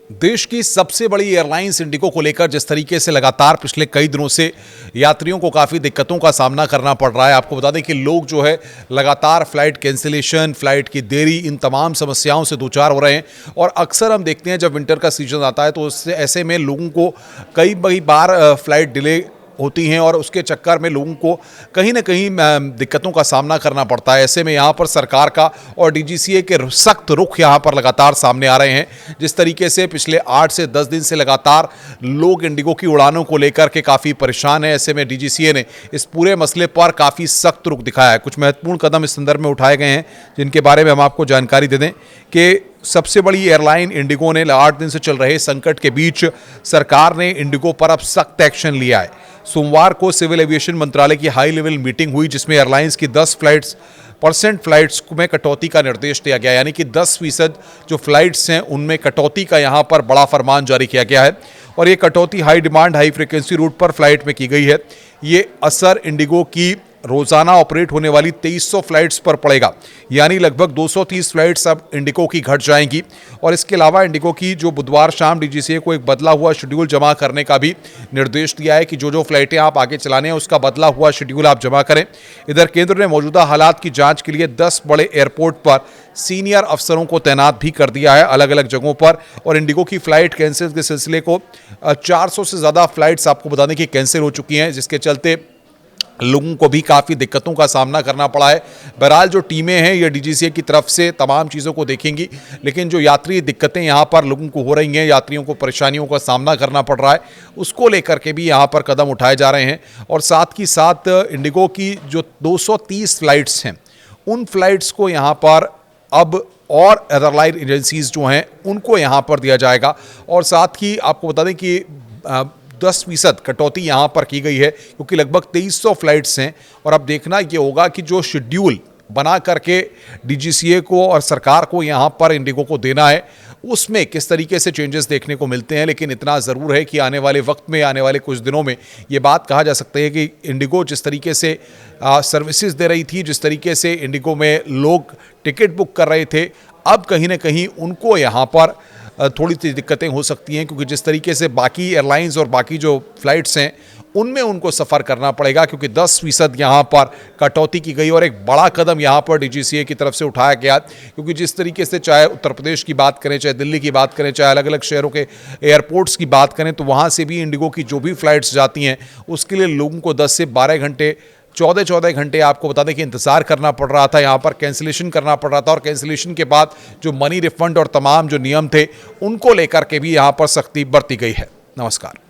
देश की सबसे बड़ी एयरलाइंस इंडिगो को लेकर जिस तरीके से लगातार पिछले कई दिनों से यात्रियों को काफ़ी दिक्कतों का सामना करना पड़ रहा है। आपको बता दें कि लोग जो है लगातार फ्लाइट कैंसिलेशन, फ्लाइट की देरी, इन तमाम समस्याओं से दो चार हो रहे हैं। और अक्सर हम देखते हैं जब विंटर का सीजन आता है तो उससे ऐसे में लोगों को कई बार फ्लाइट डिले होती हैं और उसके चक्कर में लोगों को कहीं ना कहीं दिक्कतों का सामना करना पड़ता है। ऐसे में यहाँ पर सरकार का और डीजीसीए के सख्त रुख यहाँ पर लगातार सामने आ रहे हैं। जिस तरीके से पिछले 8 से 10 दिन से लगातार लोग इंडिगो की उड़ानों को लेकर के काफ़ी परेशान हैं। ऐसे में डीजीसीए ने इस पूरे मसले पर काफ़ी सख्त रुख दिखाया है। कुछ महत्वपूर्ण कदम इस संदर्भ में उठाए गए हैं जिनके बारे में हम आपको जानकारी दे दें कि सबसे बड़ी एयरलाइन इंडिगो ने 8 दिन से चल रहे संकट के बीच सरकार ने इंडिगो पर अब सख्त एक्शन लिया है। सोमवार को सिविल एविएशन मंत्रालय की हाई लेवल मीटिंग हुई जिसमें एयरलाइंस की 10% फ्लाइट्स में कटौती का निर्देश दिया गया, यानी कि 10% जो फ्लाइट्स हैं उनमें कटौती का यहां पर बड़ा फरमान जारी किया गया है। और ये कटौती high demand high frequency route पर फ्लाइट में की गई है। ये असर इंडिगो की रोजाना ऑपरेट होने वाली 2300 फ्लाइट्स पर पड़ेगा, यानी लगभग 230 फ्लाइट्स अब इंडिगो की घट जाएंगी। और इसके अलावा इंडिगो की जो बुधवार शाम डीजीसीए को एक बदला हुआ शेड्यूल जमा करने का भी निर्देश दिया है कि जो फ्लाइटें आप आगे चलाने हैं उसका बदला हुआ शेड्यूल आप जमा करें। इधर केंद्र ने मौजूदा हालात की जांच के लिए 10 बड़े एयरपोर्ट पर सीनियर अफसरों को तैनात भी कर दिया है अलग अलग जगहों पर। और इंडिगो की फ्लाइट कैंसिल के सिलसिले को 400 से ज़्यादा फ्लाइट्स आपको बताने की कैंसिल हो चुकी हैं, जिसके चलते लोगों को भी काफ़ी दिक्कतों का सामना करना पड़ा है। बहरहाल जो टीमें हैं ये डीजीसीए की तरफ से तमाम चीज़ों को देखेंगी, लेकिन जो यात्री दिक्कतें यहाँ पर लोगों को हो रही हैं, यात्रियों को परेशानियों का सामना करना पड़ रहा है, उसको लेकर के भी यहाँ पर कदम उठाए जा रहे हैं। और साथ ही साथ इंडिगो की जो 230 फ्लाइट्स हैं उन फ्लाइट्स को यहाँ पर अब और एयरलाइन एजेंसीज जो हैं उनको यहाँ पर दिया जाएगा। और साथ ही आपको बता दें कि 10% कटौती यहाँ पर की गई है क्योंकि लगभग 2300 फ्लाइट्स हैं। और अब देखना ये होगा कि जो शेड्यूल बना करके डीजीसीए को और सरकार को यहाँ पर इंडिगो को देना है उसमें किस तरीके से चेंजेस देखने को मिलते हैं। लेकिन इतना ज़रूर है कि आने वाले वक्त में, आने वाले कुछ दिनों में ये बात कहा जा सकती है कि इंडिगो जिस तरीके से सर्विसेज दे रही थी, जिस तरीके से इंडिगो में लोग टिकट बुक कर रहे थे, अब कहीं ना कहीं उनको यहाँ पर थोड़ी सी दिक्कतें हो सकती हैं क्योंकि जिस तरीके से बाकी एयरलाइंस और बाकी जो फ्लाइट्स हैं उनमें उनको सफ़र करना पड़ेगा क्योंकि 10% यहाँ पर कटौती की गई। और एक बड़ा कदम यहाँ पर डीजीसीए की तरफ से उठाया गया क्योंकि जिस तरीके से चाहे उत्तर प्रदेश की बात करें, चाहे दिल्ली की बात करें, चाहे अलग अलग शहरों के एयरपोर्ट्स की बात करें, तो वहाँ से भी इंडिगो की जो भी फ्लाइट्स जाती हैं उसके लिए लोगों को 10 से 12 घंटे 14 घंटे आपको बता दें कि इंतज़ार करना पड़ रहा था, यहाँ पर कैंसिलेशन करना पड़ रहा था। और कैंसिलेशन के बाद जो मनी रिफंड और तमाम जो नियम थे उनको लेकर के भी यहाँ पर सख्ती बरती गई है। नमस्कार।